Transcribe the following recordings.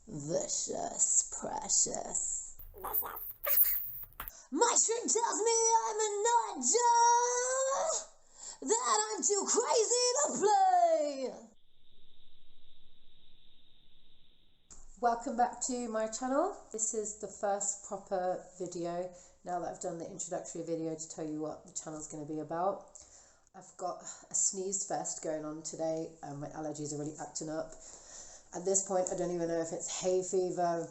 Vicious, precious. My shrink tells me I'm a nut job, that I'm too crazy to play. Welcome back to my channel. This is the first proper video now that I've done the introductory video to tell you what the channel's going to be about. I've got a sneeze fest going on today and my allergies are really acting up. At this point I don't even know if it's hay fever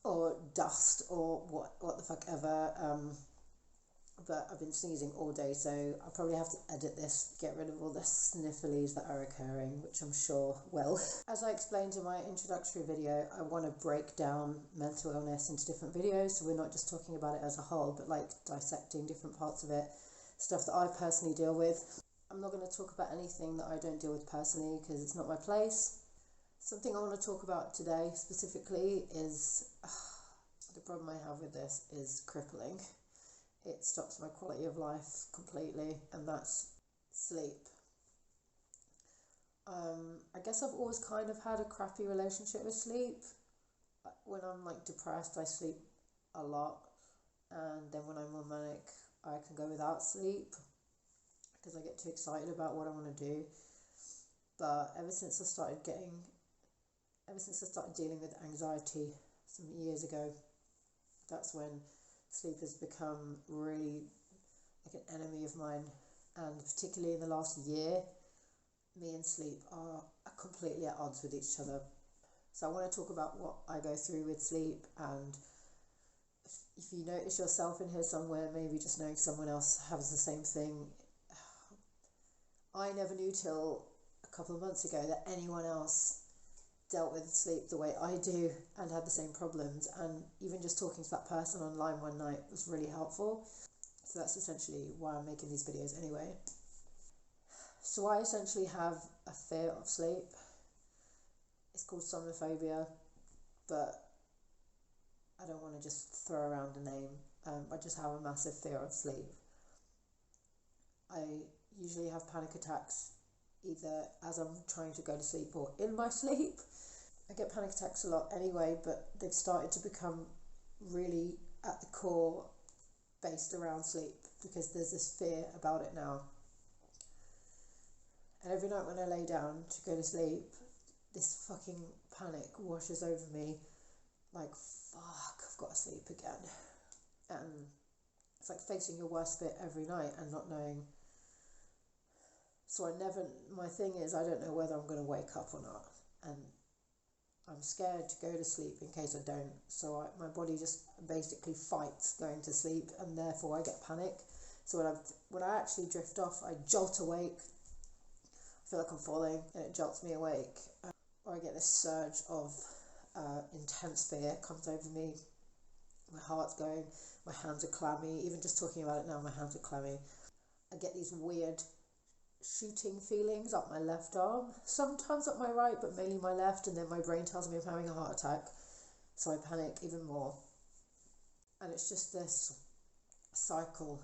or dust or what the fuck ever, but I've been sneezing all day, so I'll probably have to edit this, get rid of all the snifflies that are occurring, which I'm sure will. As I explained in my introductory video, I want to break down mental illness into different videos, so we're not just talking about it as a whole, but like dissecting different parts of it, stuff that I personally deal with. I'm not going to talk about anything that I don't deal with personally because it's not my place. Something I want to talk about today specifically is the problem I have with this is crippling. It stops my quality of life completely, and that's sleep. I guess I've always kind of had a crappy relationship with sleep. When I'm like depressed, I sleep a lot, and then when I'm more manic, I can go without sleep because I get too excited about what I want to do. But ever since I started dealing with anxiety some years ago, that's when sleep has become really like an enemy of mine. And particularly in the last year, me and sleep are completely at odds with each other. So I want to talk about what I go through with sleep, and if you notice yourself in here somewhere, maybe just knowing someone else has the same thing. I never knew till a couple of months ago that anyone else dealt with sleep the way I do and had the same problems, and even just talking to that person online one night was really helpful. So that's essentially why I'm making these videos anyway. So I essentially have a fear of sleep. It's called somnophobia, but I don't want to just throw around a name. I just have a massive fear of sleep. I usually have panic attacks either as I'm trying to go to sleep or in my sleep. I get panic attacks a lot anyway, but they've started to become really at the core based around sleep because there's this fear about it now. And every night when I lay down to go to sleep, this fucking panic washes over me like, fuck, I've got to sleep again. And it's like facing your worst bit every night and not knowing. So my thing is, I don't know whether I'm going to wake up or not. And I'm scared to go to sleep in case I don't. So my body just basically fights going to sleep, and therefore I get panic. So when I actually drift off, I jolt awake. I feel like I'm falling and it jolts me awake. Or I get this surge of intense fear comes over me. My heart's going, my hands are clammy. Even just talking about it now, my hands are clammy. I get these weird shooting feelings up my left arm, sometimes up my right, but mainly my left, and then my brain tells me I'm having a heart attack, so I panic even more. And it's just this cycle,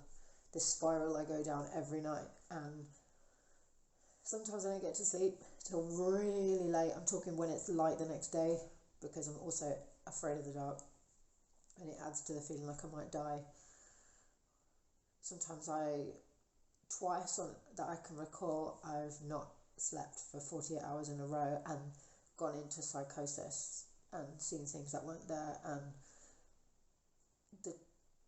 this spiral I go down every night, and sometimes I don't get to sleep till really late. I'm talking when it's light the next day, because I'm also afraid of the dark, and it adds to the feeling like I might die. Sometimes twice that I can recall, I've not slept for 48 hours in a row and gone into psychosis and seen things that weren't there, and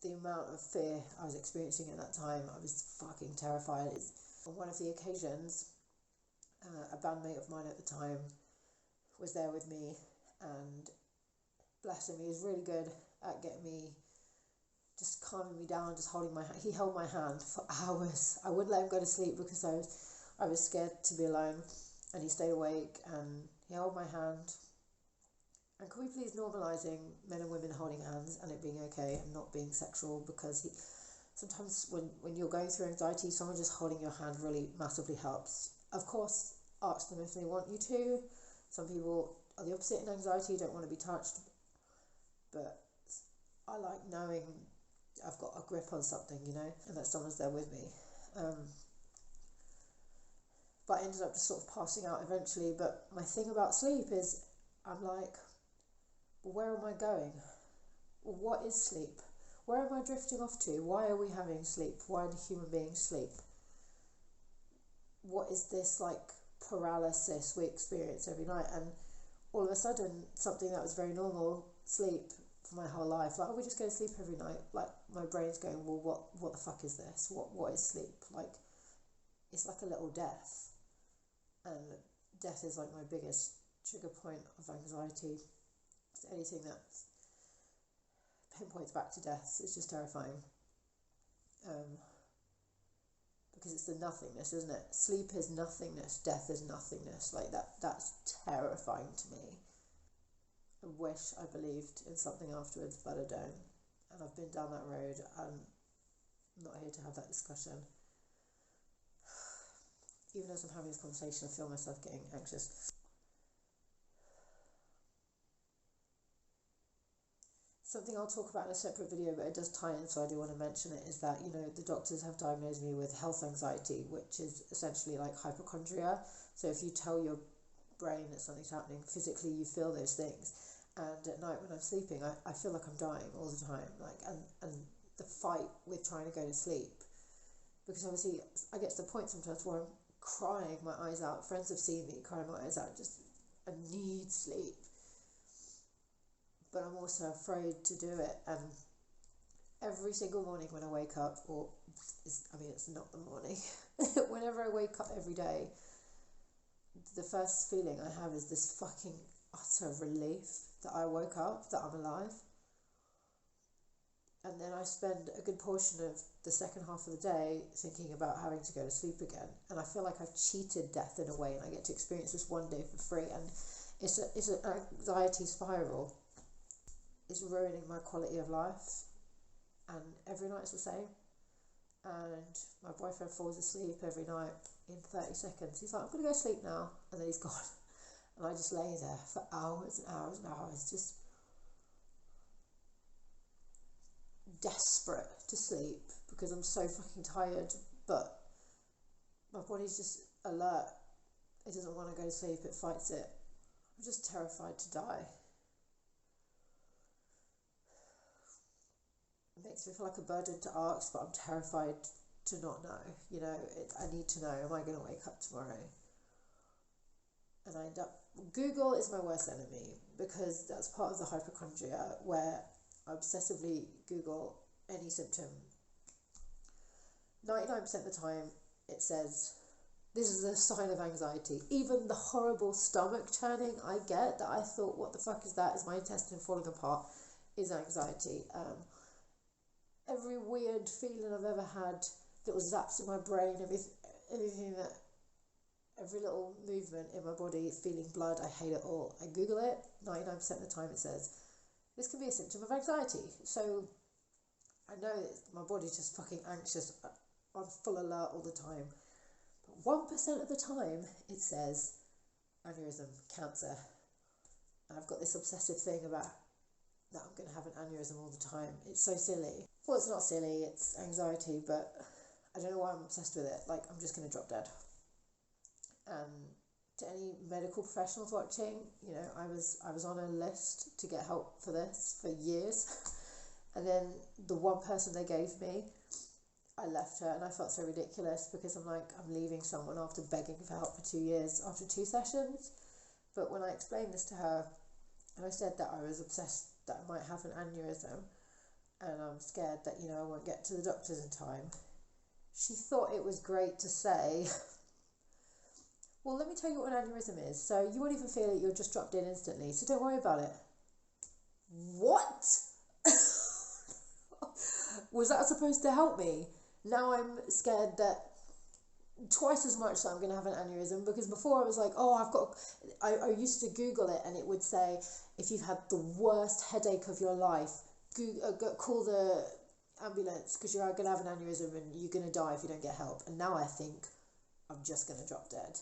the amount of fear I was experiencing at that time, I was fucking terrified. On one of the occasions, a bandmate of mine at the time was there with me, and bless him, he was really good at getting me, just calming me down, just holding my hand. He held my hand for hours. I wouldn't let him go to sleep because I was scared to be alone, and he stayed awake and he held my hand. And can we please normalising men and women holding hands and it being okay and not being sexual, because sometimes when you're going through anxiety, someone just holding your hand really massively helps. Of course, ask them if they want you to. Some people are the opposite in anxiety, don't want to be touched, but I like knowing I've got a grip on something, and that someone's there with me. But I ended up just sort of passing out eventually. But my thing about sleep is I'm like, Where am I going? What is sleep? Where am I drifting off to? Why are we having sleep? Why do human beings sleep? What is this like paralysis we experience every night? And all of a sudden, something that was very normal, sleep, for my whole life, like, oh, we just go to sleep every night. Like, my brain's going, well, what the fuck is this? What is sleep? Like, it's like a little death. And death is like my biggest trigger point of anxiety. It's anything that pinpoints back to death is just terrifying. Because it's the nothingness, isn't it? Sleep is nothingness, death is nothingness. Like that's terrifying to me. I wish I believed in something afterwards, but I don't. And I've been down that road. I'm not here to have that discussion. Even as I'm having this conversation, I feel myself getting anxious. Something I'll talk about in a separate video, but it does tie in, so I do want to mention it, is that, the doctors have diagnosed me with health anxiety, which is essentially like hypochondria. So if you tell your brain that something's happening, physically you feel those things. And at night when I'm sleeping, I feel like I'm dying all the time. Like, and the fight with trying to go to sleep, because obviously I get to the point sometimes where I'm crying my eyes out. Friends have seen me crying my eyes out, just, I need sleep. But I'm also afraid to do it. And every single morning when I wake up, it's not the morning, whenever I wake up every day, the first feeling I have is this fucking utter relief that I woke up, that I'm alive. And then I spend a good portion of the second half of the day thinking about having to go to sleep again. And I feel like I've cheated death in a way, and I get to experience this one day for free. And it's an anxiety spiral. It's ruining my quality of life, and every night it's the same. And my boyfriend falls asleep every night in 30 seconds. He's like, I'm going to go sleep now, and then he's gone. And I just lay there for hours and hours and hours, just desperate to sleep because I'm so fucking tired, but my body's just alert. It doesn't want to go to sleep, it fights it. I'm just terrified to die. It makes me feel like a burden to ask, but I'm terrified to not know. I need to know, am I going to wake up tomorrow? And I end up, Google is my worst enemy, because that's part of the hypochondria where I obsessively Google any symptom. 99% of the time it says, this is a sign of anxiety. Even the horrible stomach churning I get, that I thought, what the fuck is that? Is my intestine falling apart? Is anxiety. Every weird feeling I've ever had, little zaps in my brain, everything that, every little movement in my body, feeling blood, I hate it all. I Google it, 99% of the time it says, this can be a symptom of anxiety. So I know that my body's just fucking anxious, on full alert all the time. But 1% of the time it says aneurysm, cancer. And I've got this obsessive thing about that I'm going to have an aneurysm all the time. It's so silly. Well, it's not silly, it's anxiety, but I don't know why I'm obsessed with it. Like, I'm just going to drop dead. To any medical professionals watching, I was on a list to get help for this for years. And then the one person they gave me, I left her, and I felt so ridiculous because I'm leaving someone after begging for help for 2 years, after 2 sessions. But when I explained this to her, and I said that I was obsessed that I might have an aneurysm, and I'm scared that, I won't get to the doctors in time, she thought it was great to say, well, let me tell you what an aneurysm is. So you won't even feel it, you'll just drop dead instantly, so don't worry about it. What? Was that supposed to help me? Now I'm scared that twice as much that I'm going to have an aneurysm, because before I was like, I used to Google it, and it would say, if you've had the worst headache of your life, call the ambulance because you're going to have an aneurysm and you're going to die if you don't get help. And now I think I'm just going to drop dead.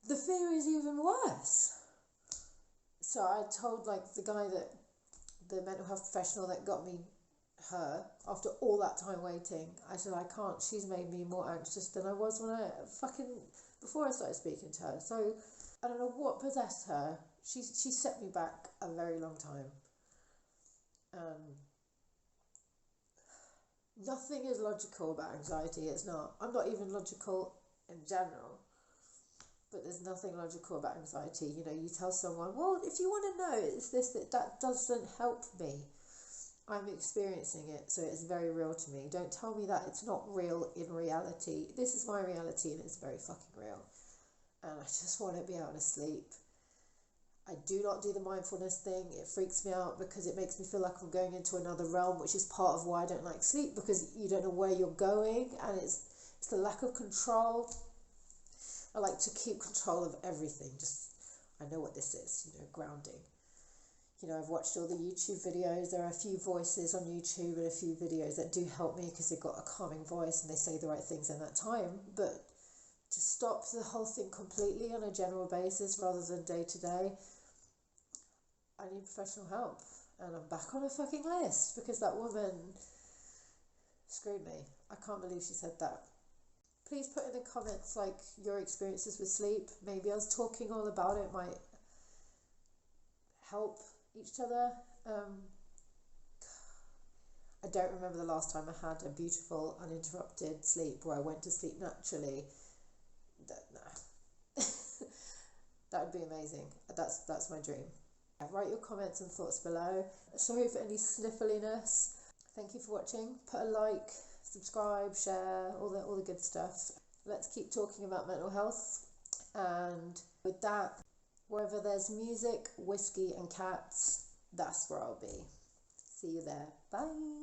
The fear is even worse. So I told the guy, the mental health professional that got me her, after all that time waiting, I said, I can't, she's made me more anxious than I was before I started speaking to her. So I don't know what possessed her, she set me back a very long time. Nothing is logical about anxiety. It's not. I'm not even logical in general. But there's nothing logical about anxiety. You know, you tell someone, well, if you want to know, it's this, that doesn't help me. I'm experiencing it, so it's very real to me. Don't tell me that it's not real in reality. This is my reality and it's very fucking real. And I just want to be able to sleep. I do not do the mindfulness thing. It freaks me out because it makes me feel like I'm going into another realm, which is part of why I don't like sleep, because you don't know where you're going, and it's the lack of control. I like to keep control of everything. I know what this is, grounding. I've watched all the YouTube videos. There are a few voices on YouTube and a few videos that do help me because they've got a calming voice and they say the right things in that time. But to stop the whole thing completely on a general basis rather than day to day, I need professional help. And I'm back on a fucking list because that woman screwed me. I can't believe she said that. Please put in the comments your experiences with sleep. Maybe us talking all about it might help each other. I don't remember the last time I had a beautiful uninterrupted sleep where I went to sleep naturally. That would be amazing. That's my dream. Write your comments and thoughts below. Sorry for any sniffliness. Thank you for watching. Put a like, subscribe, share, all the good stuff. Let's keep talking about mental health. And with that, wherever there's music, whiskey and cats, that's where I'll be. See you there. Bye.